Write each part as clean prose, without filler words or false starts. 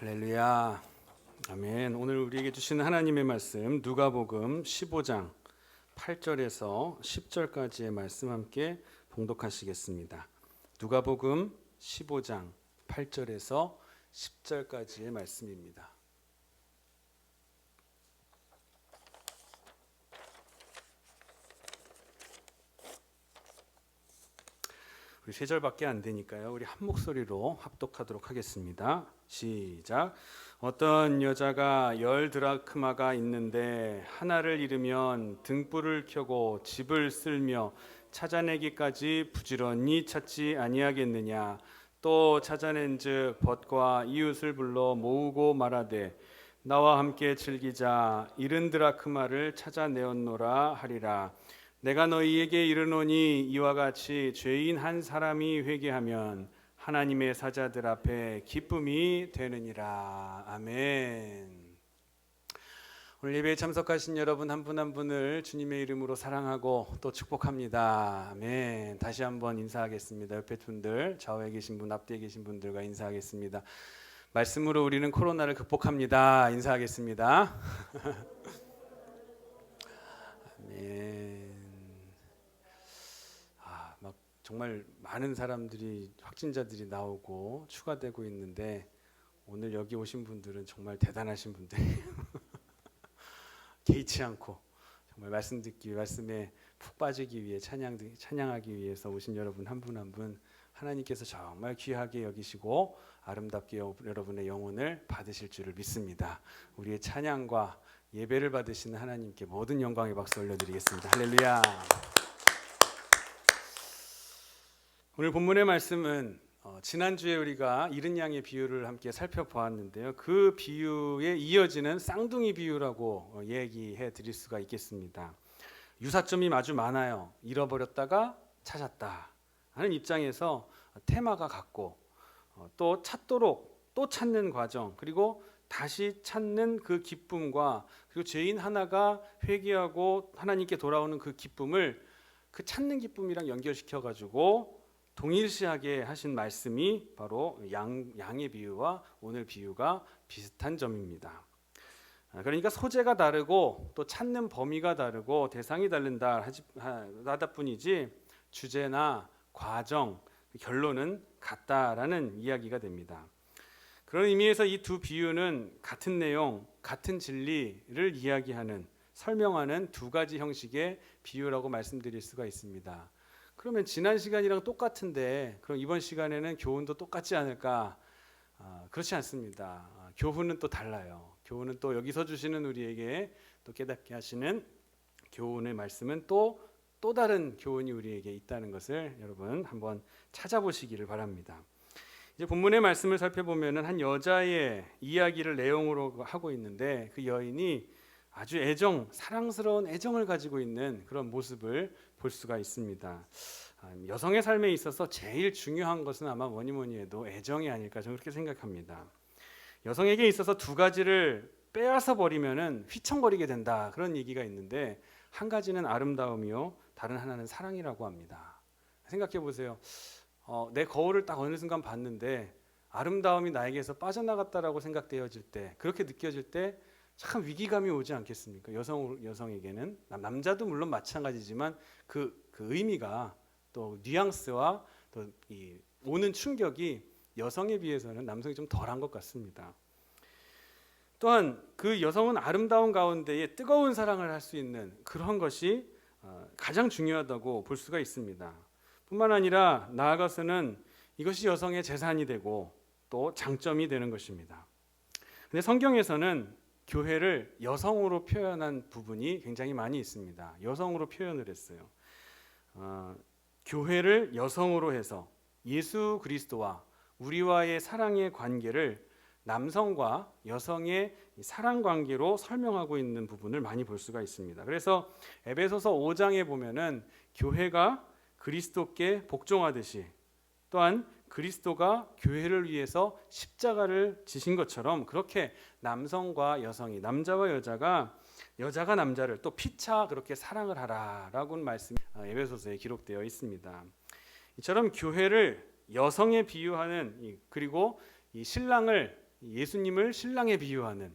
할렐루야. 아멘. 오늘 우리에게 주시는 하나님의 말씀 누가복음 15장 8절에서 10절까지의 말씀 함께 봉독하시겠습니다. 누가복음 15장 8절에서 10절까지의 말씀입니다. 우리 세 절밖에 안 되니까요. 우리 한 목소리로 합독하도록 하겠습니다. 시작. 어떤 여자가 10드라크마가 있는데 하나를 잃으면 등불을 켜고 집을 쓸며 찾아내기까지 부지런히 찾지 아니하겠느냐. 또 찾아낸즉 벗과 이웃을 불러 모으고 말하되 나와 함께 즐기자. 잃은 드라크마를 찾아내었노라 하리라. 내가 너희에게 이르노니 이와 같이 죄인 한 사람이 회개하면 하나님의 사자들 앞에 기쁨이 되느니라. 아멘. 오늘 예배에 참석하신 여러분 한 분 한 분을 주님의 이름으로 사랑하고 또 축복합니다. 아멘. 다시 한번 인사하겠습니다. 옆에 분들, 좌우에 계신 분, 앞뒤에 계신 분들과 인사하겠습니다. 말씀으로 우리는 코로나를 극복합니다. 인사하겠습니다. 아멘. 정말 많은 사람들이 확진자들이 나오고 추가되고 있는데 오늘 여기 오신 분들은 정말 대단하신 분들이에요. 개의치 않고 정말 말씀 듣기, 말씀에 푹 빠지기 위해 찬양하기 위해서 오신 여러분 한 분 한 분 하나님께서 정말 귀하게 여기시고 아름답게 여러분의 영혼을 받으실 줄을 믿습니다. 우리의 찬양과 예배를 받으시는 하나님께 모든 영광의 박수 올려드리겠습니다. 할렐루야. 오늘 본문의 말씀은 지난주에 우리가 잃은 양의 비유를 함께 살펴보았는데요. 그 비유에 이어지는 쌍둥이 비유라고 얘기해 드릴 수가 있겠습니다. 유사점이 아주 많아요. 잃어버렸다가 찾았다 하는 입장에서 테마가 같고 또 찾도록 또 찾는 과정, 그리고 다시 찾는 그 기쁨과 그리고 죄인 하나가 회개하고 하나님께 돌아오는 그 기쁨을 그 찾는 기쁨이랑 연결시켜 가지고 동일시하게 하신 말씀이 바로 양의 비유와 오늘 비유가 비슷한 점입니다. 그러니까 소재가 다르고 또 찾는 범위가 다르고 대상이 다르다 뿐이지 주제나 과정, 결론은 같다라는 이야기가 됩니다. 그런 의미에서 이 두 비유는 같은 내용, 같은 진리를 이야기하는, 설명하는 두 가지 형식의 비유라고 말씀드릴 수가 있습니다. 그러면 지난 시간이랑 똑같은데 그럼 이번 시간에는 교훈도 똑같지 않을까? 그렇지 않습니다. 교훈은 또 달라요. 교훈은 또 여기서 주시는 우리에게 또 깨닫게 하시는 교훈의 말씀은 또 다른 교훈이 우리에게 있다는 것을 여러분 한번 찾아보시기를 바랍니다. 이제 본문의 말씀을 살펴보면은 한 여자의 이야기를 내용으로 하고 있는데 그 여인이 아주 사랑스러운 애정을 가지고 있는 그런 모습을 볼 수가 있습니다. 여성의 삶에 있어서 제일 중요한 것은 아마 뭐니 해도 애정이 아닐까 저는 그렇게 생각합니다. 여성에게 있어서 두 가지를 빼앗아 버리면은 휘청거리게 된다 그런 얘기가 있는데 한 가지는 아름다움이요, 다른 하나는 사랑이라고 합니다. 생각해 보세요. 내 거울을 딱 어느 순간 봤는데 아름다움이 나에게서 빠져나갔다라고 생각되어질 때, 그렇게 느껴질 때 참 위기감이 오지 않겠습니까? 여성에게는 남자도 물론 마찬가지지만 그 의미가 또 뉘앙스와 또 이 오는 충격이 여성에 비해서는 남성이 좀 덜한 것 같습니다. 또한 그 여성은 아름다운 가운데에 뜨거운 사랑을 할 수 있는 그런 것이 가장 중요하다고 볼 수가 있습니다. 뿐만 아니라 나아가서는 이것이 여성의 재산이 되고 또 장점이 되는 것입니다. 근데 성경에서는 교회를 여성으로 표현한 부분이 굉장히 많이 있습니다. 여성으로 표현을 했어요. 교회를 여성으로 해서 예수 그리스도와 우리와의 사랑의 관계를 남성과 여성의 사랑 관계로 설명하고 있는 부분을 많이 볼 수가 있습니다. 그래서 에베소서 5장에 보면은 교회가 그리스도께 복종하듯이 또한 그리스도가 교회를 위해서 십자가를 지신 것처럼 그렇게 남성과 여성이, 남자와 여자가 남자를 또 피차 그렇게 사랑을 하라라고 말씀이 에베소서에 기록되어 있습니다. 이처럼 교회를 여성에 비유하는, 그리고 이 신랑을 예수님을 신랑에 비유하는,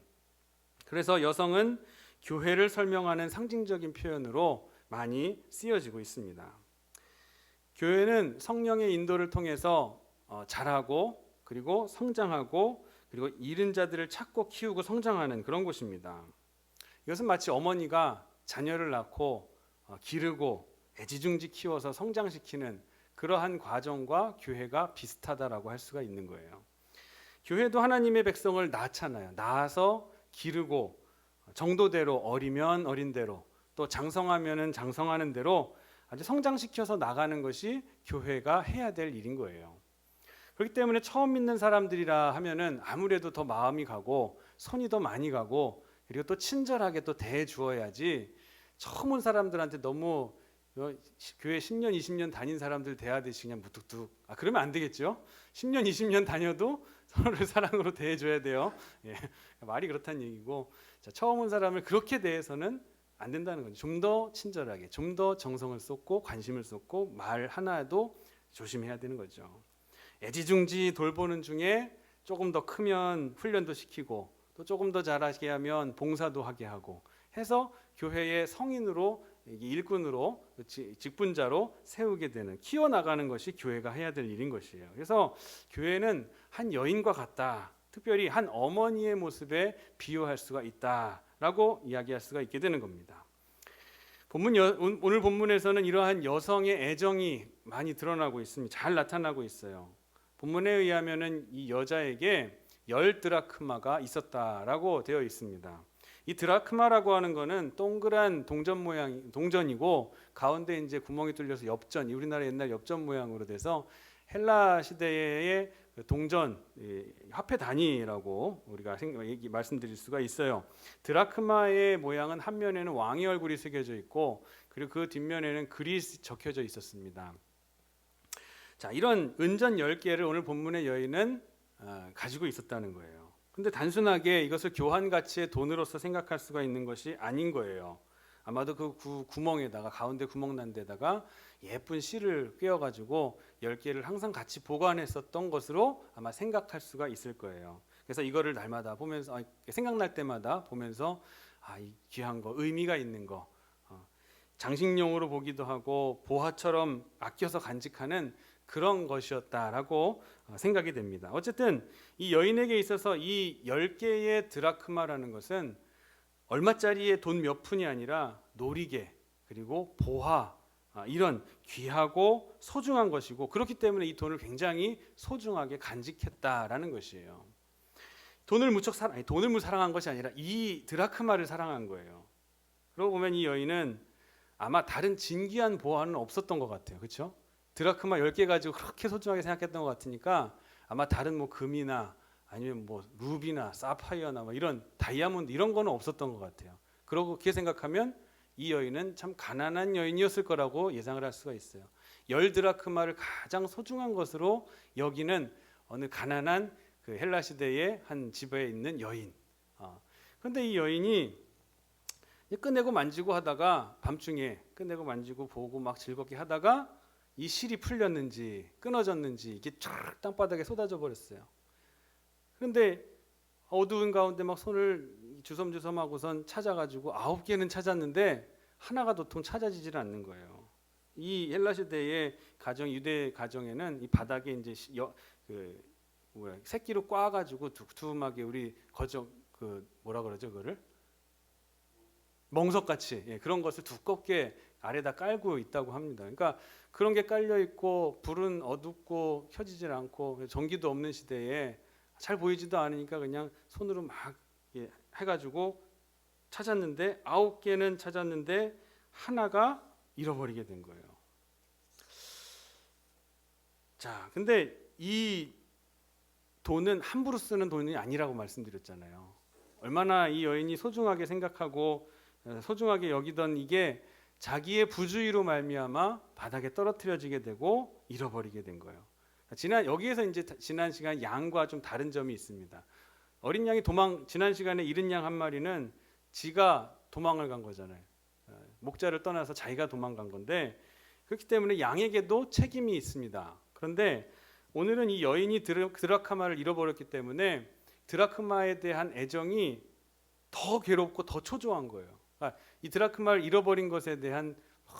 그래서 여성은 교회를 설명하는 상징적인 표현으로 많이 쓰여지고 있습니다. 교회는 성령의 인도를 통해서 자라고 그리고 성장하고 그리고 잃은 자들을 찾고 키우고 성장하는 그런 곳입니다. 이것은 마치 어머니가 자녀를 낳고 기르고 애지중지 키워서 성장시키는 그러한 과정과 교회가 비슷하다라고 할 수가 있는 거예요. 교회도 하나님의 백성을 낳잖아요. 낳아서 기르고 정도대로, 어리면 어린 대로, 또 장성하면은 장성하는 대로 아주 성장시켜서 나가는 것이 교회가 해야 될 일인 거예요. 그렇기 때문에 처음 믿는 사람들이라 하면은 아무래도 더 마음이 가고 손이 더 많이 가고 그리고 또 친절하게 또 대해 주어야지, 처음 온 사람들한테 너무 교회 10년 20년 다닌 사람들 대하듯이 그냥 무뚝뚝, 그러면 안 되겠죠. 10년 20년 다녀도 서로를 사랑으로 대해 줘야 돼요. 예, 말이 그렇다는 얘기고, 자, 처음 온 사람을 그렇게 대해서는 안 된다는 거죠. 좀 더 친절하게, 좀 더 정성을 쏟고 관심을 쏟고 말 하나도 조심해야 되는 거죠. 애지중지 돌보는 중에 조금 더 크면 훈련도 시키고 또 조금 더 잘하게 하면 봉사도 하게 하고 해서 교회의 성인으로, 일꾼으로, 직분자로 세우게 되는, 키워나가는 것이 교회가 해야 될 일인 것이에요. 그래서 교회는 한 여인과 같다, 특별히 한 어머니의 모습에 비유할 수가 있다라고 이야기할 수가 있게 되는 겁니다. 오늘 본문에서는 이러한 여성의 애정이 많이 드러나고 있습니다. 잘 나타나고 있어요. 본문에 의하면은 이 여자에게 10드라크마가 있었다라고 되어 있습니다. 이 드라크마라고 하는 거는 동그란 동전 모양, 동전이고 가운데 이제 구멍이 뚫려서 엽전, 우리나라 옛날 엽전 모양으로 돼서 헬라 시대의 동전, 화폐 단위라고 우리가 말씀드릴 수가 있어요. 드라크마의 모양은 한 면에는 왕의 얼굴이 새겨져 있고 그리고 그 뒷면에는 글이 적혀져 있었습니다. 자, 이런 은전 10개를 오늘 본문의 여인은 가지고 있었다는 거예요. 근데 단순하게 이것을 교환 가치의 돈으로서 생각할 수가 있는 것이 아닌 거예요. 아마도 그 구멍에다가, 가운데 구멍 난 데다가 예쁜 실을 꿰어가지고 10개를 항상 같이 보관했었던 것으로 아마 생각할 수가 있을 거예요. 그래서 이거를 날마다 보면서, 생각날 때마다 보면서 이 귀한 거, 의미가 있는 거, 장식용으로 보기도 하고 보화처럼 아껴서 간직하는 그런 것이었다라고 생각이 됩니다. 어쨌든 이 여인에게 있어서 이 10개의 드라크마라는 것은 얼마짜리의 돈 몇 푼이 아니라 놀이개 그리고 보화, 이런 귀하고 소중한 것이고, 그렇기 때문에 이 돈을 굉장히 소중하게 간직했다라는 것이에요. 돈을 무척 사랑한 것이 아니라 이 드라크마를 사랑한 거예요. 그러고 보면 이 여인은 아마 다른 진귀한 보화는 없었던 것 같아요. 그렇죠? 드라크마 10개 가지고 그렇게 소중하게 생각했던 것 같으니까 아마 다른 뭐 금이나 아니면 뭐 루비나 사파이어나 뭐 이런 다이아몬드 이런 거는 없었던 것 같아요. 그러고 그렇게 생각하면 이 여인은 참 가난한 여인이었을 거라고 예상을 할 수가 있어요. 10드라크마를 가장 소중한 것으로 여기는 어느 가난한 그 헬라 시대의 한 집에 있는 여인. 그런데 이 여인이 꺼내고 만지고 하다가, 밤중에 꺼내고 만지고 보고 막 즐겁게 하다가 이 실이 풀렸는지 끊어졌는지 이게 쫙 땅바닥에 쏟아져 버렸어요. 그런데 어두운 가운데 막 손을 주섬주섬하고선 찾아가지고 9개는 찾았는데 하나가 도통 찾아지질 않는 거예요. 이 헬라 시대의 가정, 유대 가정에는 이 바닥에 이제 새끼로 꽈가지고 두툼하게 우리 뭐라 그러죠, 그거를 멍석같이, 그런 것을 두껍게 아래다 깔고 있다고 합니다. 그러니까 그런 게 깔려 있고 불은 어둡고 켜지질 않고 전기도 없는 시대에 잘 보이지도 않으니까 그냥 손으로 막 해가지고 찾았는데 9개는 찾았는데 하나가 잃어버리게 된 거예요. 자, 근데 이 돈은 함부로 쓰는 돈이 아니라고 말씀드렸잖아요. 얼마나 이 여인이 소중하게 생각하고 소중하게 여기던 이게 자기의 부주의로 말미암아 바닥에 떨어뜨려지게 되고 잃어버리게 된 거예요. 여기에서 이제 지난 시간 양과 좀 다른 점이 있습니다. 어린 양이 지난 시간에 잃은 양 한 마리는 지가 도망을 간 거잖아요. 목자를 떠나서 자기가 도망간 건데, 그렇기 때문에 양에게도 책임이 있습니다. 그런데 오늘은 이 여인이 드라크마를 잃어버렸기 때문에 드라크마에 대한 애정이 더 괴롭고 더 초조한 거예요. 그러니까 이 드라크마를 잃어버린 것에 대한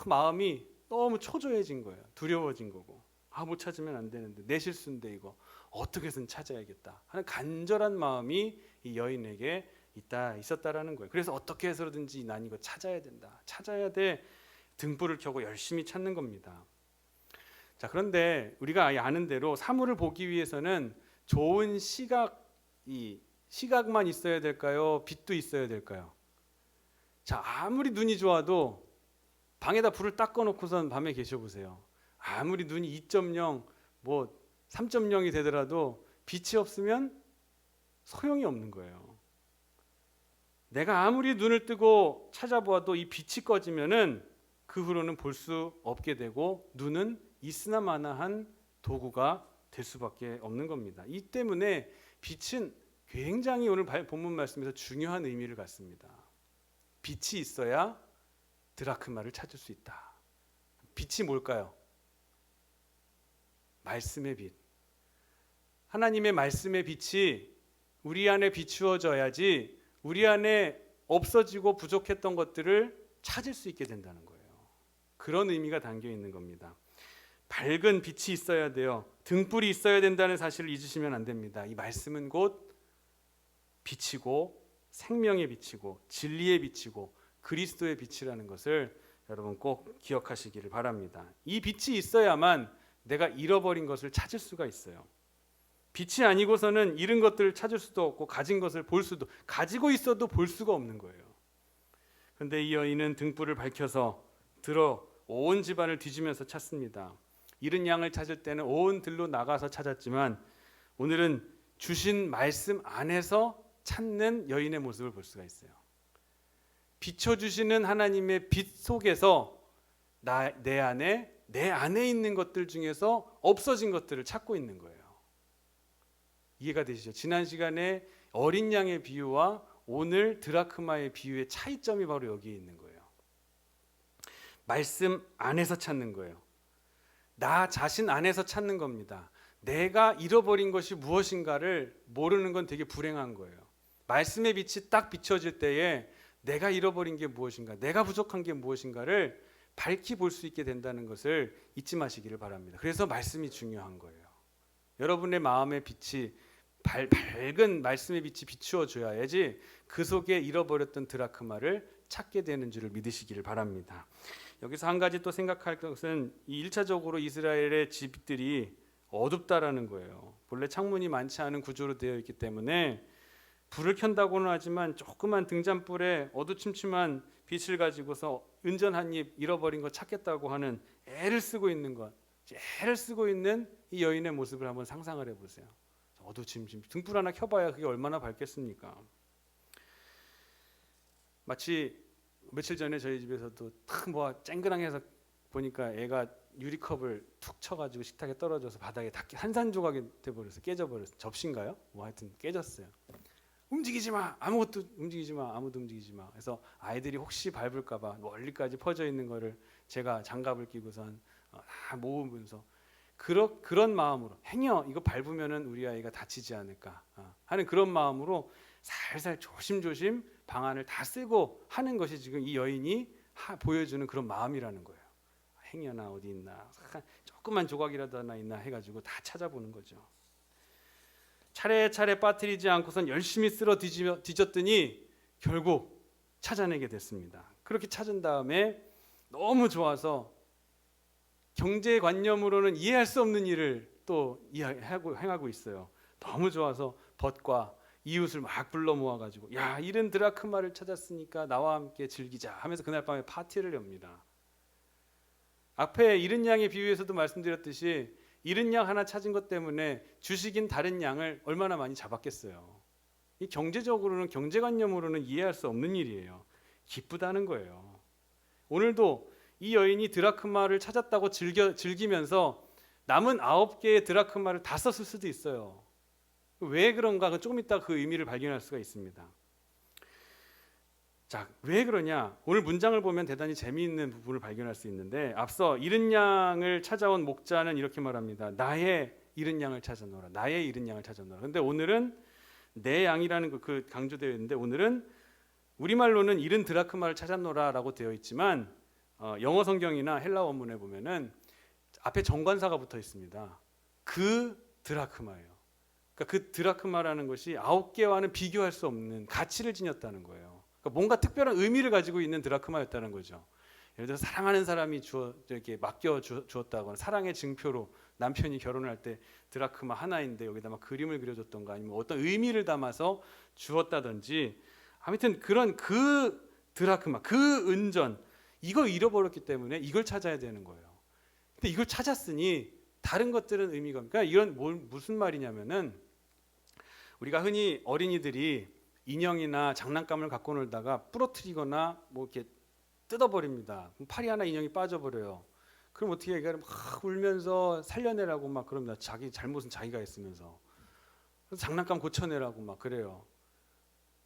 마음이 너무 초조해진 거예요. 두려워진 거고, 못 찾으면 안 되는데, 내 실수인데 이거 어떻게 해서든 찾아야겠다 하는 간절한 마음이 이 여인에게 있었다라는 거예요. 그래서 어떻게 해서든지 난 이거 찾아야 된다, 찾아야 돼, 등불을 켜고 열심히 찾는 겁니다. 자, 그런데 우리가 아는 대로 사물을 보기 위해서는 좋은 시각만 있어야 될까요? 빛도 있어야 될까요? 자, 아무리 눈이 좋아도 방에다 불을 딱 꺼놓고선 밤에 계셔보세요. 아무리 눈이 2.0, 3.0이 되더라도 빛이 없으면 소용이 없는 거예요. 내가 아무리 눈을 뜨고 찾아보아도 이 빛이 꺼지면은 그 후로는 볼 수 없게 되고, 눈은 있으나 마나한 도구가 될 수밖에 없는 겁니다. 이 때문에 빛은 굉장히 오늘 본문 말씀에서 중요한 의미를 갖습니다. 빛이 있어야 드라크마를 찾을 수 있다. 빛이 뭘까요? 말씀의 빛. 하나님의 말씀의 빛이 우리 안에 비추어져야지 우리 안에 없어지고 부족했던 것들을 찾을 수 있게 된다는 거예요. 그런 의미가 담겨 있는 겁니다. 밝은 빛이 있어야 돼요. 등불이 있어야 된다는 사실을 잊으시면 안 됩니다. 이 말씀은 곧 빛이고 생명의 빛이고 진리의 빛이고 그리스도의 빛이라는 것을 여러분 꼭 기억하시기를 바랍니다. 이 빛이 있어야만 내가 잃어버린 것을 찾을 수가 있어요. 빛이 아니고서는 잃은 것들을 찾을 수도 없고, 가진 것을 볼 수도, 가지고 있어도 볼 수가 없는 거예요. 그런데 이 여인은 등불을 밝혀서 온 집안을 뒤지면서 찾습니다. 잃은 양을 찾을 때는 온 들로 나가서 찾았지만, 오늘은 주신 말씀 안에서 찾는 여인의 모습을 볼 수가 있어요. 비춰주시는 하나님의 빛 속에서 내 안에 있는 것들 중에서 없어진 것들을 찾고 있는 거예요. 이해가 되시죠? 지난 시간에 어린 양의 비유와 오늘 드라크마의 비유의 차이점이 바로 여기에 있는 거예요. 말씀 안에서 찾는 거예요. 나 자신 안에서 찾는 겁니다. 내가 잃어버린 것이 무엇인가를 모르는 건 되게 불행한 거예요. 말씀의 빛이 딱 비춰질 때에 내가 잃어버린 게 무엇인가, 내가 부족한 게 무엇인가를 밝히 볼 수 있게 된다는 것을 잊지 마시기를 바랍니다. 그래서 말씀이 중요한 거예요. 여러분의 마음의 빛이 밝은 말씀의 빛이 비추어 줘야지 그 속에 잃어버렸던 드라크마를 찾게 되는 줄을 믿으시기를 바랍니다. 여기서 한 가지 또 생각할 것은 이 1차적으로 이스라엘의 집들이 어둡다라는 거예요. 본래 창문이 많지 않은 구조로 되어 있기 때문에 불을 켠다고는 하지만 조그만 등잔불에 어두침침한 빛을 가지고서 은전 한 입 잃어버린 거 찾겠다고 하는 애를 쓰고 있는 이 여인의 모습을 한번 상상을 해보세요. 어두침침 등불 하나 켜봐야 그게 얼마나 밝겠습니까? 마치 며칠 전에 저희 집에서도 탁 쨍그랑해서 보니까 애가 유리컵을 툭 쳐가지고 식탁에 떨어져서 바닥에 다 산산조각이 돼버려서 깨져버렸어요. 접시인가요? 하여튼 깨졌어요. 움직이지 마, 아무도 움직이지 마. 그래서 아이들이 혹시 밟을까봐 멀리까지 퍼져 있는 거를 제가 장갑을 끼고선 다 모으면서 그런 마음으로 행여 이거 밟으면은 우리 아이가 다치지 않을까 하는 그런 마음으로 살살 조심조심 방안을 다 쓰고 하는 것이 지금 이 여인이 보여주는 그런 마음이라는 거예요. 행여나 어디 있나, 조그만 조각이라도 하나 있나 해가지고 다 찾아보는 거죠. 차례차례 빠뜨리지 않고선 열심히 쓸어 뒤졌더니 결국 찾아내게 됐습니다. 그렇게 찾은 다음에 너무 좋아서 경제관념으로는 이해할 수 없는 일을 또 행하고 있어요. 너무 좋아서 벗과 이웃을 막 불러 모아가지고, 야, 이른 드라크마를 찾았으니까 나와 함께 즐기자 하면서 그날 밤에 파티를 엽니다. 앞에 잃은 양의 비유에서도 말씀드렸듯이 잃은 양 하나 찾은 것 때문에 주식인 다른 양을 얼마나 많이 잡았겠어요. 이 경제적으로는, 경제관념으로는 이해할 수 없는 일이에요. 기쁘다는 거예요. 오늘도 이 여인이 드라크마를 찾았다고 즐기면서 남은 9개의 드라크마를 다 썼을 수도 있어요. 왜 그런가? 조금 이따 그 의미를 발견할 수가 있습니다. 자, 왜 그러냐? 오늘 문장을 보면 대단히 재미있는 부분을 발견할 수 있는데, 앞서 잃은 양을 찾아온 목자는 이렇게 말합니다. 나의 잃은 양을 찾아노라. 나의 잃은 양을 찾아노라. 근데 오늘은 내 양이라는 그 강조되어 있는데 오늘은 우리말로는 잃은 드라크마를 찾았노라라고 되어 있지만 영어 성경이나 헬라 원문에 보면은 앞에 정관사가 붙어 있습니다. 그 드라크마예요. 그러니까 그 드라크마라는 것이 9개와는 비교할 수 없는 가치를 지녔다는 거예요. 그러니까 뭔가 특별한 의미를 가지고 있는 드라크마였다는 거죠. 예를 들어 사랑하는 사람이 이렇게 맡겨 주었다거나 사랑의 증표로 남편이 결혼할 때 드라크마 하나인데 여기다 막 그림을 그려줬던가 아니면 어떤 의미를 담아서 주었다든지 아무튼 그런 그 드라크마 그 은전 이거 잃어버렸기 때문에 이걸 찾아야 되는 거예요. 근데 이걸 찾았으니 다른 것들은 의미가 없으니까 이런 무슨 말이냐면은 우리가 흔히 어린이들이 인형이나 장난감을 갖고 놀다가 부러뜨리거나 뭐 이렇게 뜯어버립니다. 그럼 팔이 하나 인형이 빠져버려요. 그럼 어떻게 해요? 막 울면서 살려내라고 막 그럽니다. 자기 잘못은 자기가 했으면서. 그래서 장난감 고쳐내라고 막 그래요.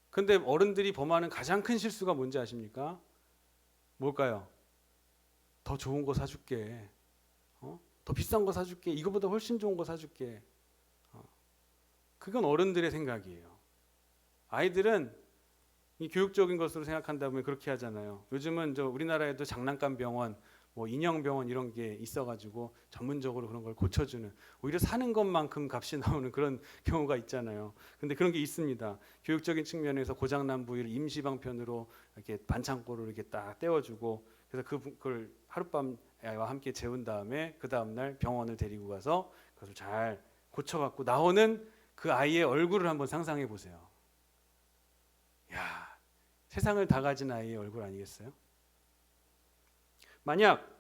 근데 어른들이 범하는 가장 큰 실수가 뭔지 아십니까? 뭘까요? 더 좋은 거 사줄게. 더 비싼 거 사줄게. 이거보다 훨씬 좋은 거 사줄게. 그건 어른들의 생각이에요. 아이들은 이 교육적인 것으로 생각한다 보면 그렇게 하잖아요. 요즘은 우리나라에도 장난감 병원, 뭐 인형 병원 이런 게 있어가지고 전문적으로 그런 걸 고쳐주는 오히려 사는 것만큼 값이 나오는 그런 경우가 있잖아요. 근데 그런 게 있습니다. 교육적인 측면에서 고장난 부위를 임시방편으로 이렇게 반창고로 이렇게 딱 떼어주고 그래서 그걸 하룻밤 애와 함께 재운 다음에 그 다음 날 병원을 데리고 가서 그것을 잘 고쳐갖고 나오는 그 아이의 얼굴을 한번 상상해 보세요. 야, 세상을 다 가진 아이의 얼굴 아니겠어요? 만약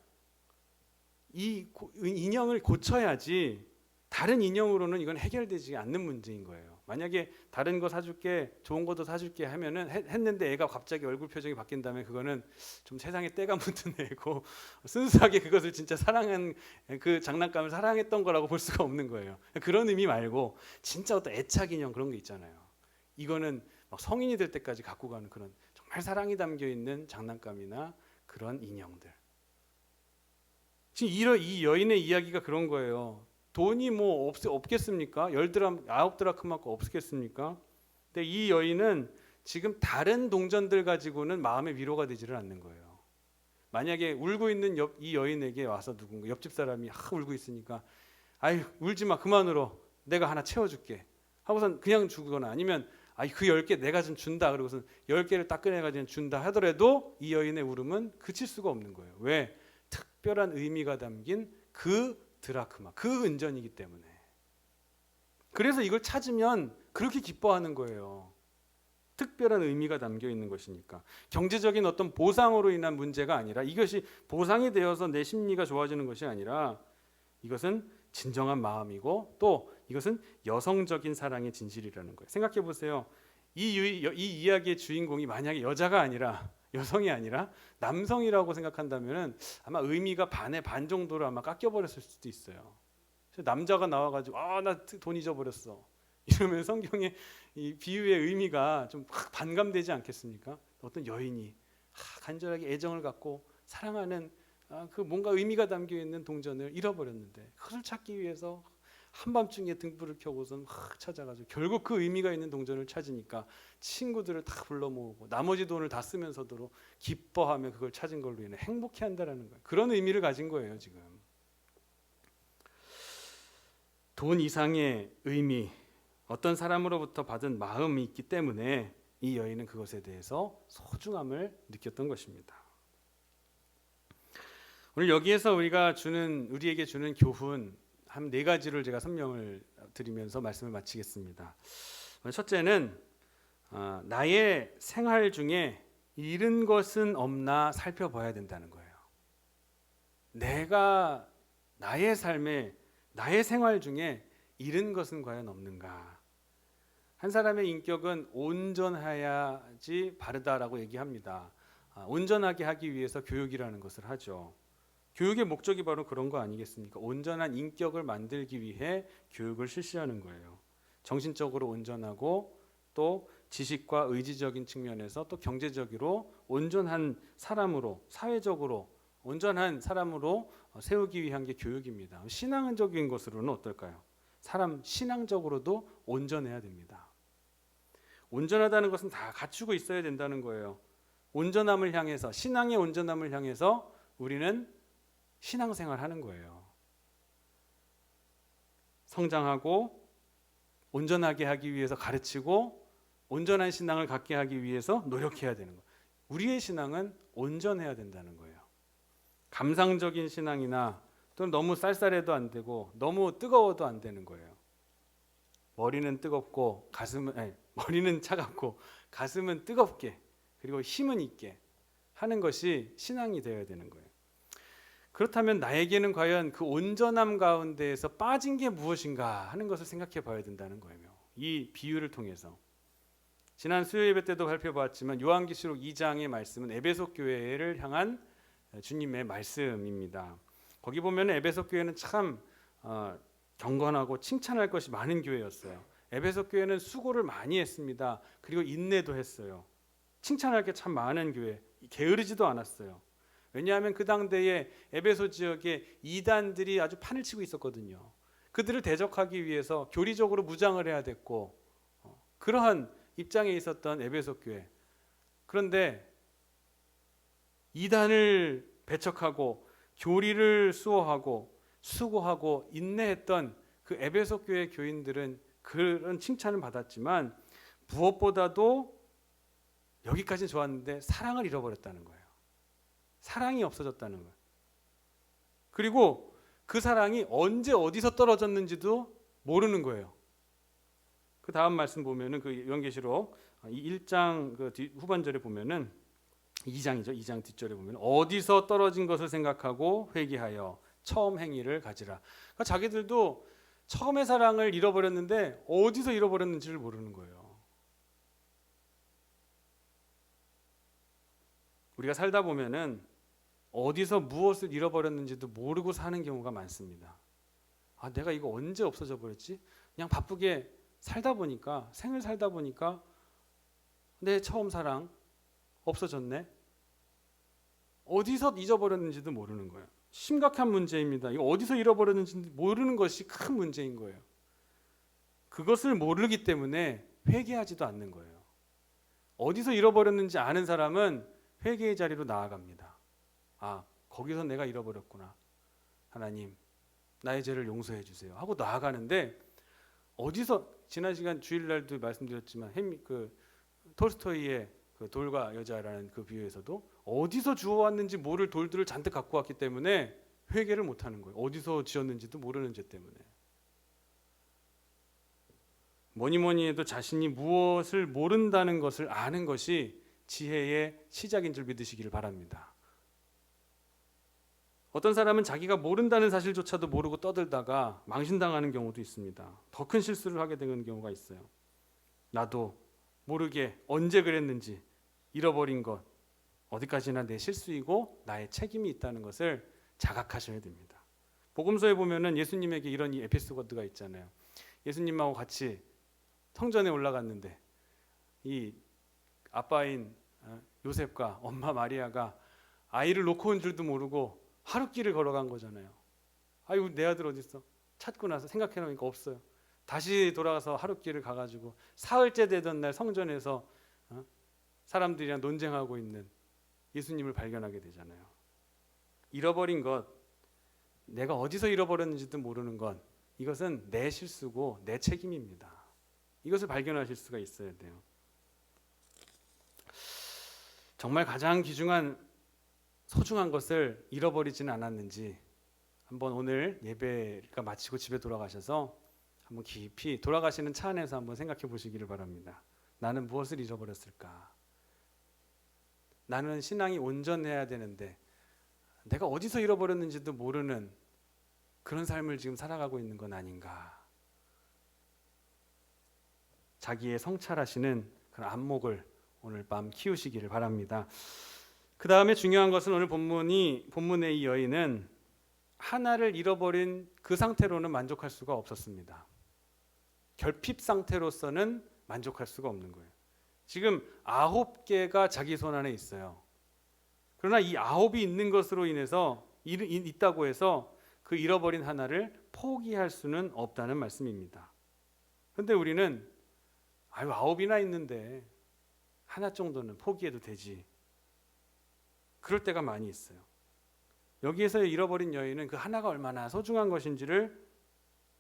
이 인형을 고쳐야지 다른 인형으로는 이건 해결되지 않는 문제인 거예요. 만약에 다른 거 사줄게, 좋은 것도 사줄게 하면은 했는데 애가 갑자기 얼굴 표정이 바뀐다면 그거는 좀 세상에 때가 묻은 애고 순수하게 그것을 진짜 사랑한 그 장난감을 사랑했던 거라고 볼 수가 없는 거예요. 그런 의미 말고 진짜 어떤 애착 인형 그런 게 있잖아요. 이거는 막 성인이 될 때까지 갖고 가는 그런 정말 사랑이 담겨 있는 장난감이나 그런 인형들. 지금 이 여인의 이야기가 그런 거예요. 돈이 뭐 없겠습니까? 9드라크마가 없겠습니까? 근데 이 여인은 지금 다른 동전들 가지고는 마음의 위로가 되지를 않는 거예요. 만약에 울고 있는 이 여인에게 와서 누군가 옆집 사람이 울고 있으니까 아이 울지 마 그만 울어 내가 하나 채워줄게 하고선 그냥 주거나 아니면 그 10개 내가 좀 준다 그러고선 10개를 딱 꺼내가지고 준다 하더라도 이 여인의 울음은 그칠 수가 없는 거예요. 왜? 특별한 의미가 담긴 그 드라크마, 그 은전이기 때문에. 그래서 이걸 찾으면 그렇게 기뻐하는 거예요. 특별한 의미가 담겨 있는 것이니까. 경제적인 어떤 보상으로 인한 문제가 아니라 이것이 보상이 되어서 내 심리가 좋아지는 것이 아니라 이것은 진정한 마음이고 또 이것은 여성적인 사랑의 진실이라는 거예요. 생각해 보세요. 이 이야기의 주인공이 만약에 여자가 아니라 여성이 아니라 남성이라고 생각한다면 아마 의미가 반의 반 정도로 아마 깎여버렸을 수도 있어요. 남자가 나와가지고 나 돈 잊어버렸어 이러면 성경의 이 비유의 의미가 좀 확 반감되지 않겠습니까? 어떤 여인이 간절하게 애정을 갖고 사랑하는 그 뭔가 의미가 담겨 있는 동전을 잃어버렸는데 그것을 찾기 위해서 한밤중에 등불을 켜고선 찾아가지고 결국 그 의미가 있는 동전을 찾으니까 친구들을 다 불러 모으고 나머지 돈을 다 쓰면서도 기뻐하며 그걸 찾은 걸로 인해 행복해한다라는 거예요. 그런 의미를 가진 거예요. 지금 돈 이상의 의미, 어떤 사람으로부터 받은 마음이 있기 때문에 이 여인은 그것에 대해서 소중함을 느꼈던 것입니다. 오늘 여기에서 우리에게 주는 교훈 한 4가지를 제가 설명을 드리면서 말씀을 마치겠습니다. 첫째는 나의 생활 중에 잃은 것은 없나 살펴봐야 된다는 거예요. 내가 나의 삶에 나의 생활 중에 잃은 것은 과연 없는가? 한 사람의 인격은 온전해야지 바르다라고 얘기합니다. 온전하게 하기 위해서 교육이라는 것을 하죠. 교육의 목적이 바로 그런 거 아니겠습니까? 온전한 인격을 만들기 위해 교육을 실시하는 거예요. 정신적으로 온전하고 또 지식과 의지적인 측면에서 또 경제적으로 온전한 사람으로 사회적으로 온전한 사람으로 세우기 위한 게 교육입니다. 신앙적인 것으로는 어떨까요? 사람 신앙적으로도 온전해야 됩니다. 온전하다는 것은 다 갖추고 있어야 된다는 거예요. 온전함을 향해서, 신앙의 온전함을 향해서 우리는 신앙생활 하는 거예요. 성장하고 온전하게 하기 위해서 가르치고 온전한 신앙을 갖게 하기 위해서 노력해야 되는 거예요. 우리의 신앙은 온전해야 된다는 거예요. 감상적인 신앙이나 또는 너무 쌀쌀해도 안 되고 너무 뜨거워도 안 되는 거예요. 머리는 뜨겁고 머리는 차갑고 가슴은 뜨겁게 그리고 힘은 있게 하는 것이 신앙이 되어야 되는 거예요. 그렇다면 나에게는 과연 그 온전함 가운데에서 빠진 게 무엇인가 하는 것을 생각해 봐야 된다는 거예요. 이 비유를 통해서. 지난 수요 예배 때도 살펴보았지만 요한계시록 2장의 말씀은 에베소 교회를 향한 주님의 말씀입니다. 거기 보면 에베소 교회는 참 경건하고 칭찬할 것이 많은 교회였어요. 에베소 교회는 수고를 많이 했습니다. 그리고 인내도 했어요. 칭찬할 게 참 많은 교회, 게으르지도 않았어요. 왜냐하면 그 당대에 에베소 지역에 이단들이 아주 판을 치고 있었거든요. 그들을 대적하기 위해서 교리적으로 무장을 해야 됐고 그러한 입장에 있었던 에베소 교회. 그런데 이단을 배척하고 교리를 수호하고 수고하고 인내했던 그 에베소 교회 교인들은 그런 칭찬을 받았지만 무엇보다도 여기까지는 좋았는데 사랑을 잃어버렸다는 거예요. 사랑이 없어졌다는 거예요. 그리고 그 사랑이 언제 어디서 떨어졌는지도 모르는 거예요. 그 다음 말씀 보면은 그 요한계시록 1장 그 후반절에 보면은 2장이죠. 2장 뒷절에 보면 어디서 떨어진 것을 생각하고 회개하여 처음 행위를 가지라. 그러니까 자기들도 처음의 사랑을 잃어버렸는데 어디서 잃어버렸는지를 모르는 거예요. 우리가 살다 보면은 어디서 무엇을 잃어버렸는지도 모르고 사는 경우가 많습니다. 아, 내가 이거 언제 없어져 버렸지? 그냥 바쁘게 살다 보니까, 생을 살다 보니까 내 처음 사랑 없어졌네. 어디서 잊어버렸는지도 모르는 거예요. 심각한 문제입니다. 이거 어디서 잃어버렸는지 모르는 것이 큰 문제인 거예요. 그것을 모르기 때문에 회개하지도 않는 거예요. 어디서 잃어버렸는지 아는 사람은 회개의 자리로 나아갑니다. 아, 거기서 내가 잃어버렸구나. 하나님, 나의 죄를 용서해 주세요. 하고 나아가는데 어디서 지난 시간 주일날도 말씀드렸지만 톨스토이의 그 돌과 여자라는 그 비유에서도 어디서 주워왔는지 모를 돌들을 잔뜩 갖고 왔기 때문에 회개를 못하는 거예요. 어디서 지었는지도 모르는 죄 때문에. 뭐니 해도 자신이 무엇을 모른다는 것을 아는 것이 지혜의 시작인 줄 믿으시기를 바랍니다. 어떤 사람은 자기가 모른다는 사실조차도 모르고 떠들다가 망신당하는 경우도 있습니다. 더 큰 실수를 하게 되는 경우가 있어요. 나도 모르게 언제 그랬는지 잃어버린 것 어디까지나 내 실수이고 나의 책임이 있다는 것을 자각하셔야 됩니다. 복음서에 보면은 예수님에게 이런 에피소드가 있잖아요. 예수님하고 같이 성전에 올라갔는데 이 아빠인 요셉과 엄마 마리아가 아이를 놓고 온 줄도 모르고 하룻길을 걸어간 거잖아요. 아이고 내 아들 어디 있어? 찾고 나서 생각해 놓으니까 없어요. 다시 돌아가서 하룻길을 가가지고 사흘째 되던 날 성전에서 사람들이랑 논쟁하고 있는 예수님을 발견하게 되잖아요. 잃어버린 것, 내가 어디서 잃어버렸는지도 모르는 것, 이것은 내 실수고 내 책임입니다. 이것을 발견하실 수가 있어야 돼요. 정말 가장 귀중한 소중한 것을 잃어버리지는 않았는지 한번 오늘 예배가 마치고 집에 돌아가셔서 한번 깊이 돌아가시는 차 안에서 한번 생각해 보시기를 바랍니다. 나는 무엇을 잃어버렸을까? 나는 신앙이 온전해야 되는데 내가 어디서 잃어버렸는지도 모르는 그런 삶을 지금 살아가고 있는 건 아닌가? 자기의 성찰하시는 그런 안목을 오늘 밤 키우시기를 바랍니다. 그 다음에 중요한 것은 오늘 본문의 이 여인은 하나를 잃어버린 그 상태로는 만족할 수가 없었습니다. 결핍 상태로서는 만족할 수가 없는 거예요. 지금 9개가 자기 손 안에 있어요. 그러나 이 9이 있는 것으로 인해서 있다고 해서 그 잃어버린 하나를 포기할 수는 없다는 말씀입니다. 그런데 우리는 아유, 9이나 있는데 하나 정도는 포기해도 되지. 그럴 때가 많이 있어요. 여기에서 잃어버린 여인은 그 하나가 얼마나 소중한 것인지를,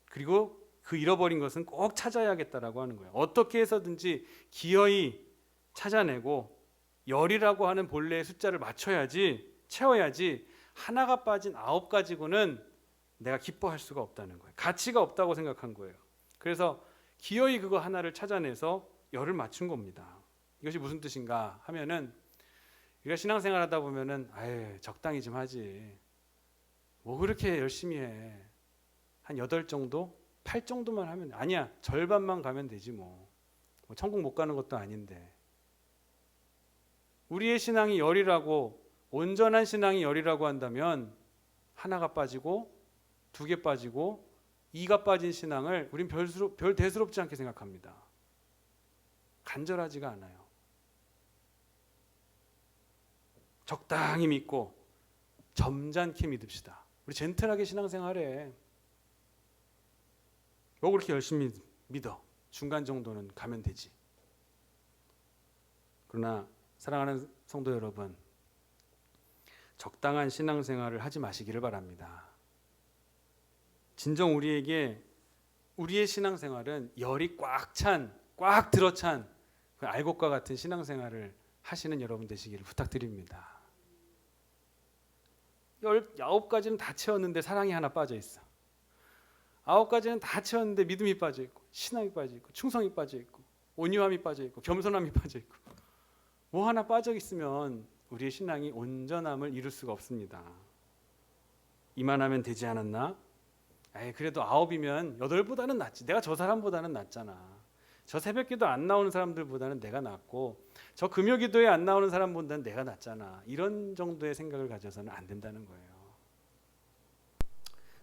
그리고 그 잃어버린 것은 꼭 찾아야겠다라고 하는 거예요. 어떻게 해서든지 기어이 찾아내고 열이라고 하는 본래의 숫자를 맞춰야지, 채워야지 하나가 빠진 9 가지고는 내가 기뻐할 수가 없다는 거예요. 가치가 없다고 생각한 거예요. 그래서 기어이 그거 하나를 찾아내서 열을 맞춘 겁니다. 이것이 무슨 뜻인가 하면은, 우리가 신앙생활 하다 보면은 아유, 적당히 좀 하지, 뭐 그렇게 열심히 해, 한 8 정도? 8 정도만 하면, 아니야, 절반만 가면 되지 뭐 천국 못 가는 것도 아닌데. 우리의 신앙이 열이라고, 온전한 신앙이 열이라고 한다면 하나가 빠지고 2개 빠지고 2가 빠진 신앙을 우린 별 대수롭지 않게 생각합니다. 간절하지가 않아요. 적당히 믿고 점잖게 믿읍시다. 우리 젠틀하게 신앙생활해. 뭐 그렇게 열심히 믿어. 중간 정도는 가면 되지. 그러나 사랑하는 성도 여러분, 적당한 신앙생활을 하지 마시기를 바랍니다. 진정 우리에게, 우리의 신앙생활은 열이 꽉 들어찬 그 알곡과 같은 신앙생활을 하시는 여러분 되시기를 부탁드립니다. 19가지는 다 채웠는데 사랑이 하나 빠져 있어. 9가지는 다 채웠는데 믿음이 빠져 있고, 신앙이 빠져 있고, 충성이 빠져 있고, 온유함이 빠져 있고, 겸손함이 빠져 있고, 뭐 하나 빠져 있으면 우리의 신앙이 온전함을 이룰 수가 없습니다. 이만하면 되지 않았나? 에이, 그래도 9이면 8보다는 낫지. 내가 저 사람보다는 낫잖아. 저 새벽기도 안 나오는 사람들보다는 내가 낫고, 저 금요기도에 안 나오는 사람보다는 내가 낫잖아. 이런 정도의 생각을 가져서는 안 된다는 거예요.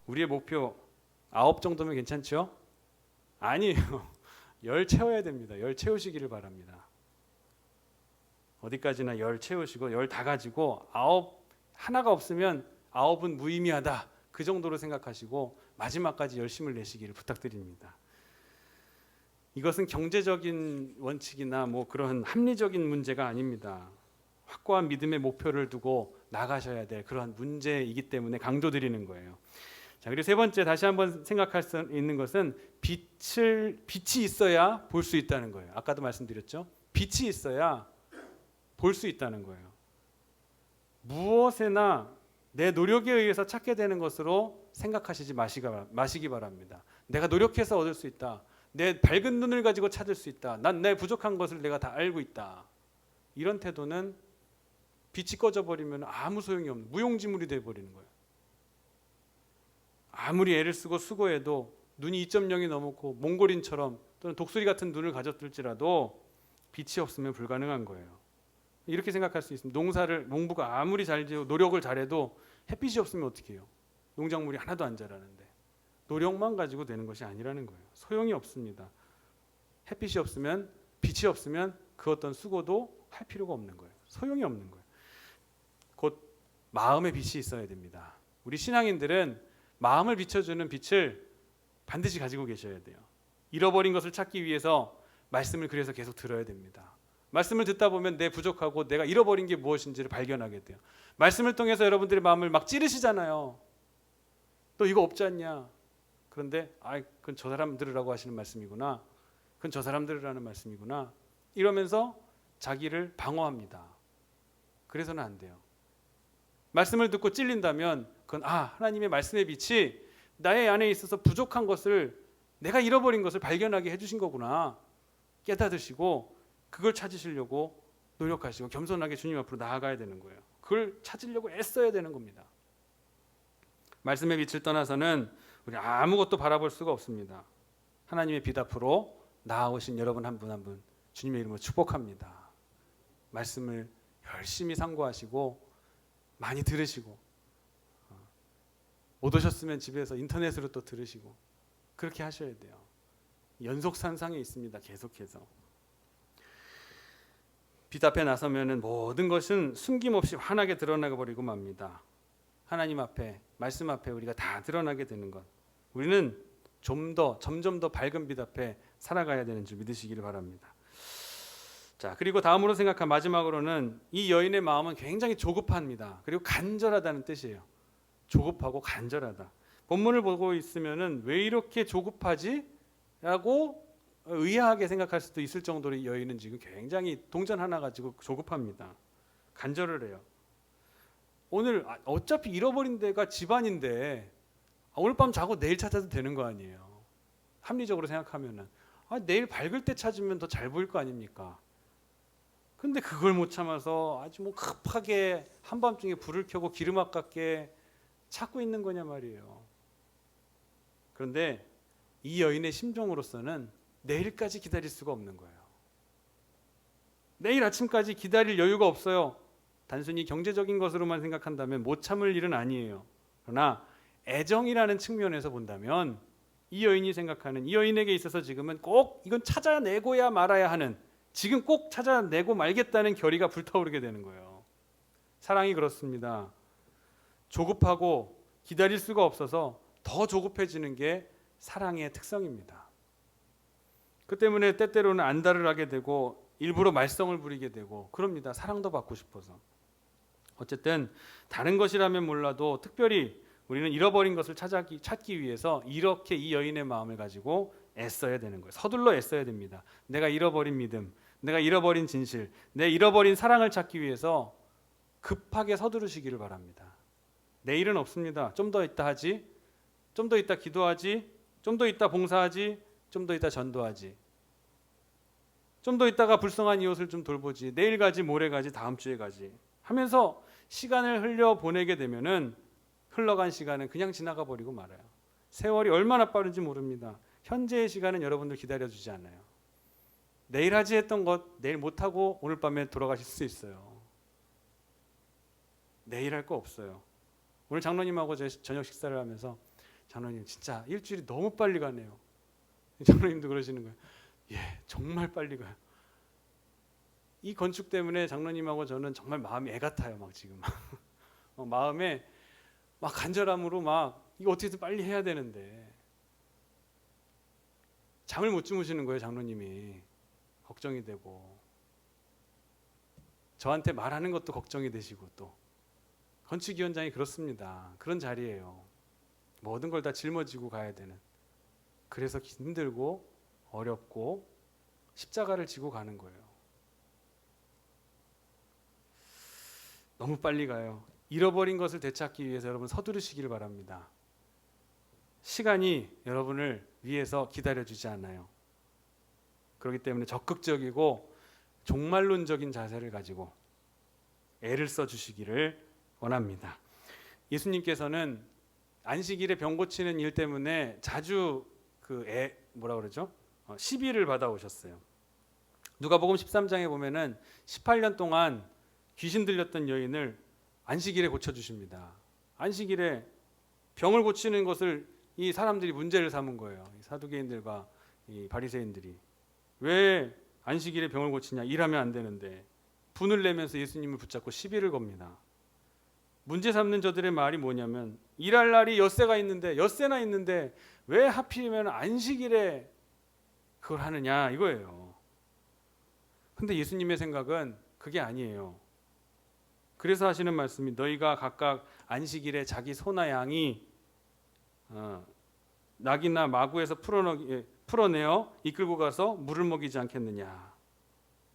우리의 목표 9 정도면 괜찮죠? 아니에요. 10 채워야 됩니다. 10 채우시기를 바랍니다. 어디까지나 10 채우시고 10 다 가지고 9 하나가 없으면 9은 무의미하다, 그 정도로 생각하시고 마지막까지 열심을 내시기를 부탁드립니다. 이것은 경제적인 원칙이나 뭐 그런 합리적인 문제가 아닙니다. 확고한 믿음의 목표를 두고 나가셔야 될 그러한 문제이기 때문에 강조드리는 거예요. 자, 그리고 세 번째, 다시 한번 생각할 수 있는 것은 빛이 있어야 볼 수 있다는 거예요. 아까도 말씀드렸죠. 빛이 있어야 볼 수 있다는 거예요. 무엇에나 내 노력에 의해서 찾게 되는 것으로 생각하시지 마시기 바랍니다. 내가 노력해서 얻을 수 있다. 내 밝은 눈을 가지고 찾을 수 있다. 난 내 부족한 것을 내가 다 알고 있다. 이런 태도는 빛이 꺼져버리면 아무 소용이 없는 무용지물이 되어버리는 거예요. 아무리 애를 쓰고 수고해도 눈이 2.0이 넘었고 몽골인처럼 또는 독수리 같은 눈을 가졌을지라도 빛이 없으면 불가능한 거예요. 이렇게 생각할 수 있습니다. 농부가 아무리 잘 지고 노력을 잘해도 햇빛이 없으면 어떻게 해요? 농작물이 하나도 안 자라는데. 노력만 가지고 되는 것이 아니라는 거예요. 소용이 없습니다. 햇빛이 없으면, 빛이 없으면 그 어떤 수고도 할 필요가 없는 거예요. 소용이 없는 거예요. 곧 마음의 빛이 있어야 됩니다. 우리 신앙인들은 마음을 비춰주는 빛을 반드시 가지고 계셔야 돼요. 잃어버린 것을 찾기 위해서 말씀을 그래서 계속 들어야 됩니다. 말씀을 듣다 보면 내 부족하고 내가 잃어버린 게 무엇인지를 발견하게 돼요. 말씀을 통해서 여러분들의 마음을 막 찌르시잖아요. 너 이거 없지 않냐? 그런데 그건 저 사람 들으라고 하시는 말씀이구나. 그건 저 사람 들으라는 말씀이구나. 이러면서 자기를 방어합니다. 그래서는 안 돼요. 말씀을 듣고 찔린다면 그건 하나님의 말씀의 빛이 나의 안에 있어서 부족한 것을, 내가 잃어버린 것을 발견하게 해주신 거구나 깨닫으시고 그걸 찾으시려고 노력하시고 겸손하게 주님 앞으로 나아가야 되는 거예요. 그걸 찾으려고 애써야 되는 겁니다. 말씀의 빛을 떠나서는 우리 아무것도 바라볼 수가 없습니다. 하나님의 빛 앞으로 나아오신 여러분 한 분 한 분 주님의 이름으로 축복합니다. 말씀을 열심히 상고하시고 많이 들으시고, 못 오셨으면 집에서 인터넷으로 또 들으시고 그렇게 하셔야 돼요. 연속산상에 있습니다. 계속해서 빛 앞에 나서면은 모든 것은 숨김없이 환하게 드러나게 버리고 맙니다. 하나님 앞에, 말씀 앞에 우리가 다 드러나게 되는 것, 우리는 점점 더 밝은 빛 앞에 살아가야 되는 줄 믿으시기를 바랍니다. 자, 그리고 다음으로 생각한 마지막으로는 이 여인의 마음은 굉장히 조급합니다. 그리고 간절하다는 뜻이에요. 조급하고 간절하다. 본문을 보고 있으면은 왜 이렇게 조급하지? 라고 의아하게 생각할 수도 있을 정도로 이 여인은 지금 굉장히 동전 하나 가지고 조급합니다. 간절을 해요. 오늘 어차피 잃어버린 데가 집안인데 오늘 밤 자고 내일 찾아도 되는 거 아니에요. 합리적으로 생각하면은 내일 밝을 때 찾으면 더 잘 보일 거 아닙니까? 근데 그걸 못 참아서 아주 뭐 급하게 한밤중에 불을 켜고 기름 아깝게 찾고 있는 거냐 말이에요. 그런데 이 여인의 심정으로서는 내일까지 기다릴 수가 없는 거예요. 내일 아침까지 기다릴 여유가 없어요. 단순히 경제적인 것으로만 생각한다면 못 참을 일은 아니에요. 그러나 애정이라는 측면에서 본다면 이 여인이 생각하는, 이 여인에게 있어서 지금은 꼭 이건 찾아내고야 말아야 하는, 지금 꼭 찾아내고 말겠다는 결의가 불타오르게 되는 거예요. 사랑이 그렇습니다. 조급하고 기다릴 수가 없어서 더 조급해지는 게 사랑의 특성입니다. 그 때문에 때때로는 안달을 하게 되고 일부러 말썽을 부리게 되고 그럽니다. 사랑도 받고 싶어서. 어쨌든 다른 것이라면 몰라도 특별히 우리는 잃어버린 것을 찾기 위해서 이렇게 이 여인의 마음을 가지고 애써야 되는 거예요. 서둘러 애써야 됩니다. 내가 잃어버린 믿음, 내가 잃어버린 진실, 내 잃어버린 사랑을 찾기 위해서 급하게 서두르시기를 바랍니다. 내일은 없습니다. 좀 더 있다 하지, 좀 더 있다 기도하지, 좀 더 있다 봉사하지, 좀 더 있다 전도하지, 좀 더 있다가 불쌍한 이웃을 좀 돌보지, 내일 가지, 모레 가지, 다음 주에 가지 하면서 시간을 흘려보내게 되면은 흘러간 시간은 그냥 지나가 버리고 말아요. 세월이 얼마나 빠른지 모릅니다. 현재의 시간은 여러분들 기다려주지 않아요. 내일 하지 했던 것 내일 못하고 오늘 밤에 돌아가실 수 있어요. 내일 할 거 없어요. 오늘 장로님하고 저녁 식사를 하면서 장로님 진짜 일주일이 너무 빨리 가네요. 장로님도 그러시는 거예요. 예, 정말 빨리 가요. 이 건축 때문에 장로님하고 저는 정말 마음이 애 같아요. 막 지금 마음에 막 간절함으로 막 이거 어떻게든 빨리 해야 되는데 잠을 못 주무시는 거예요. 장로님이 걱정이 되고 저한테 말하는 것도 걱정이 되시고 또 건축위원장이 그렇습니다. 그런 자리예요. 모든 걸 다 짊어지고 가야 되는. 그래서 힘들고 어렵고 십자가를 지고 가는 거예요. 너무 빨리 가요. 잃어버린 것을 되찾기 위해서 여러분 서두르시기를 바랍니다. 시간이 여러분을 위해서 기다려주지 않아요. 그렇기 때문에 적극적이고 종말론적인 자세를 가지고 애를 써주시기를 원합니다. 예수님께서는 안식일에 병 고치는 일 때문에 자주 시비를 받아오셨어요. 누가복음 13장에 보면은 18년 동안 귀신 들렸던 여인을 안식일에 고쳐주십니다. 안식일에 병을 고치는 것을 이 사람들이 문제를 삼은 거예요. 이 사두개인들과 이 바리새인들이 왜 안식일에 병을 고치냐, 일하면 안 되는데. 분을 내면서 예수님을 붙잡고 시비를 겁니다. 문제 삼는 저들의 말이 뭐냐면 일할 날이 엿새나 있는데 왜 하필이면 안식일에 그걸 하느냐 이거예요. 근데 예수님의 생각은 그게 아니에요. 그래서 하시는 말씀이 너희가 각각 안식일에 자기 소나 양이 낙이나 마구에서 풀어내어 이끌고 가서 물을 먹이지 않겠느냐.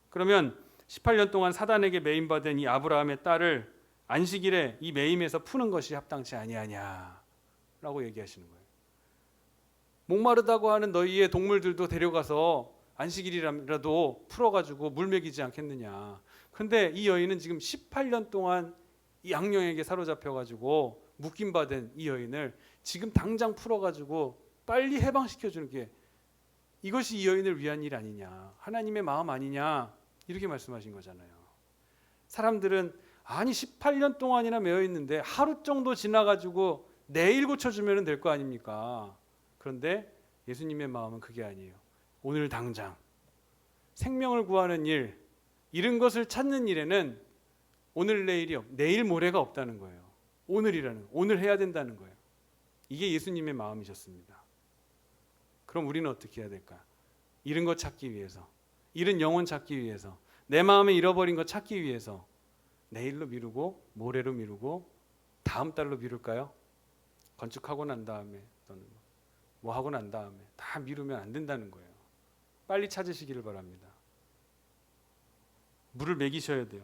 그러면 18년 동안 사단에게 매임받은 이 아브라함의 딸을 안식일에 이 매임에서 푸는 것이 합당치 아니하냐라고 얘기하시는 거예요. 목마르다고 하는 너희의 동물들도 데려가서 안식일이라도 풀어가지고 물 먹이지 않겠느냐. 근데 이 여인은 지금 18년 동안 이 악령에게 사로잡혀가지고 묶임받은 이 여인을 지금 당장 풀어가지고 빨리 해방시켜주는 게 이것이 이 여인을 위한 일 아니냐, 하나님의 마음 아니냐 이렇게 말씀하신 거잖아요. 사람들은 아니 18년 동안이나 매여 있는데 하루 정도 지나가지고 내일 고쳐주면 될 거 아닙니까? 그런데 예수님의 마음은 그게 아니에요. 오늘 당장 생명을 구하는 일, 잃은 것을 찾는 일에는 오늘 내일 모레가 없다는 거예요. 오늘 해야 된다는 거예요. 이게 예수님의 마음이셨습니다. 그럼 우리는 어떻게 해야 될까? 잃은 것 찾기 위해서, 잃은 영혼 찾기 위해서, 내 마음에 잃어버린 것 찾기 위해서 내일로 미루고 모레로 미루고 다음 달로 미룰까요? 건축하고 난 다음에 또는 뭐 하고 난 다음에 다 미루면 안 된다는 거예요. 빨리 찾으시기를 바랍니다. 물을 먹이셔야 돼요.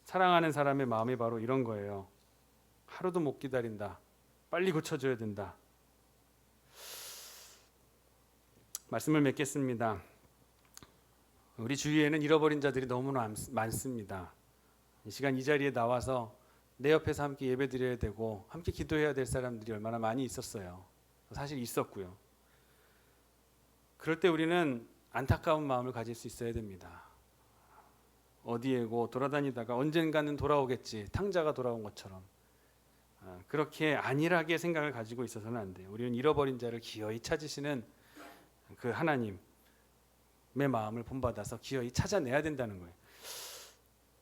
사랑하는 사람의 마음이 바로 이런 거예요. 하루도 못 기다린다. 빨리 고쳐줘야 된다. 말씀을 맺겠습니다. 우리 주위에는 잃어버린 자들이 너무나 많습니다. 이 시간 이 자리에 나와서 내 옆에서 함께 예배드려야 되고 함께 기도해야 될 사람들이 얼마나 많이 있었어요. 사실 있었고요. 그럴 때 우리는 안타까운 마음을 가질 수 있어야 됩니다. 어디에고 돌아다니다가 언젠가는 돌아오겠지, 탕자가 돌아온 것처럼 그렇게 안일하게 생각을 가지고 있어서는 안 돼요. 우리는 잃어버린 자를 기어이 찾으시는 그 하나님의 마음을 본받아서 기어이 찾아내야 된다는 거예요.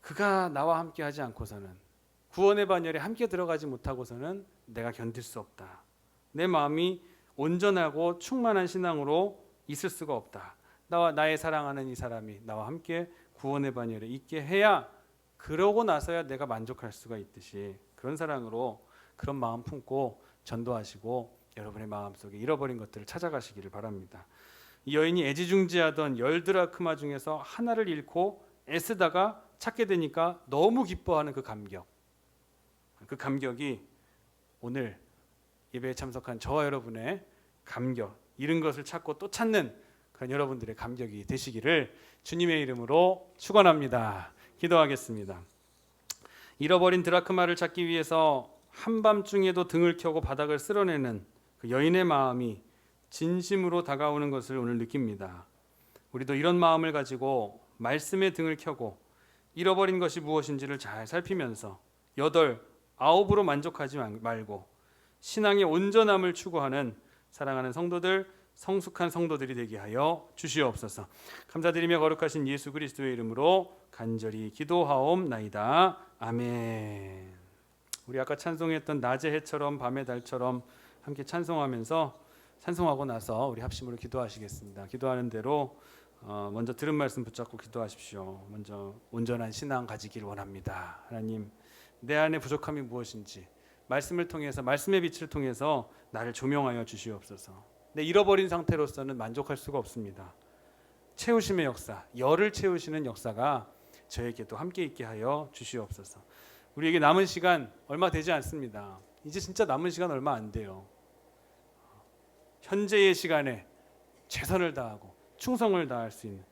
그가 나와 함께 하지 않고서는, 구원의 반열에 함께 들어가지 못하고서는 내가 견딜 수 없다. 내 마음이 온전하고 충만한 신앙으로 있을 수가 없다. 나의 사랑하는 이 사람이 나와 함께 구원의 반열에 있게 해야, 그러고 나서야 내가 만족할 수가 있듯이 그런 사랑으로, 그런 마음 품고 전도하시고 여러분의 마음속에 잃어버린 것들을 찾아가시기를 바랍니다. 이 여인이 애지중지하던 10드라크마 중에서 하나를 잃고 애쓰다가 찾게 되니까 너무 기뻐하는 그 감격, 그 감격이 오늘 예배에 참석한 저와 여러분의 감격, 잃은 것을 찾고 또 찾는 그런 여러분들의 감격이 되시기를 주님의 이름으로 축원합니다. 기도하겠습니다. 잃어버린 드라크마를 찾기 위해서 한밤중에도 등을 켜고 바닥을 쓸어내는 그 여인의 마음이 진심으로 다가오는 것을 오늘 느낍니다. 우리도 이런 마음을 가지고 말씀의 등을 켜고 잃어버린 것이 무엇인지를 잘 살피면서 8, 9으로 만족하지 말고 신앙의 온전함을 추구하는 사랑하는 성도들, 성숙한 성도들이 되게 하여 주시옵소서. 감사드리며 거룩하신 예수 그리스도의 이름으로 간절히 기도하옵나이다. 아멘. 우리 아까 찬송했던 낮의 해처럼 밤의 달처럼 함께 찬송하고 나서 우리 합심으로 기도하시겠습니다. 기도하는 대로 먼저 들은 말씀 붙잡고 기도하십시오. 먼저 온전한 신앙 가지기를 원합니다. 하나님, 내 안에 부족함이 무엇인지 말씀을 통해서, 말씀의 빛을 통해서 나를 조명하여 주시옵소서. 내 잃어버린 상태로서는 만족할 수가 없습니다. 채우심의 역사, 열을 채우시는 역사가 저에게도 함께 있게 하여 주시옵소서. 우리에게 남은 시간 얼마 되지 않습니다. 이제 진짜 남은 시간 얼마 안 돼요. 현재의 시간에 최선을 다하고 충성을 다할 수 있는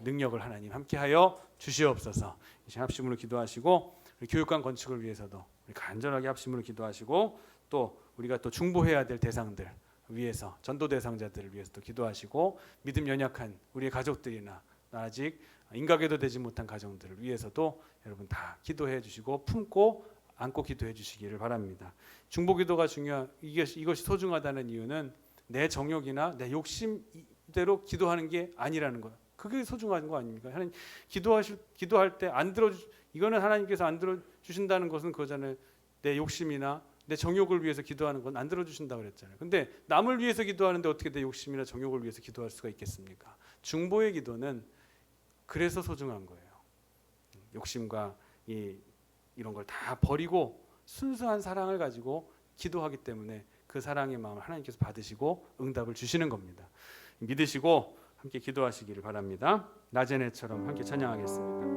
능력을 하나님 함께하여 주시옵소서. 이 시간 합심으로 기도하시고, 우리 교육관 건축을 위해서도 우리 간절하게 합심으로 기도하시고, 또 우리가 또 중보해야 될 대상들 위해서, 전도 대상자들을 위해서도 기도하시고, 믿음 연약한 우리의 가족들이나 아직 인가계도 되지 못한 가정들을 위해서도 여러분 다 기도해 주시고 품고 안고 기도해 주시기를 바랍니다. 중보기도가 이것이 소중하다는 이유는 내 정욕이나 내 욕심대로 기도하는 게 아니라는 거예요. 그게 소중한 거 아닙니까? 하나님 기도할 때 안 들어 이거는 하나님께서 안 들어 주신다는 것은 그거잖아요. 내 욕심이나 내 정욕을 위해서 기도하는 건 안 들어 주신다고 그랬잖아요. 근데 남을 위해서 기도하는데 어떻게 내 욕심이나 정욕을 위해서 기도할 수가 있겠습니까? 중보의 기도는 그래서 소중한 거예요. 욕심과 이런 걸 다 버리고 순수한 사랑을 가지고 기도하기 때문에 그 사랑의 마음을 하나님께서 받으시고 응답을 주시는 겁니다. 믿으시고 함께 기도하시기를 바랍니다. 낮의 해처럼 함께 찬양하겠습니다.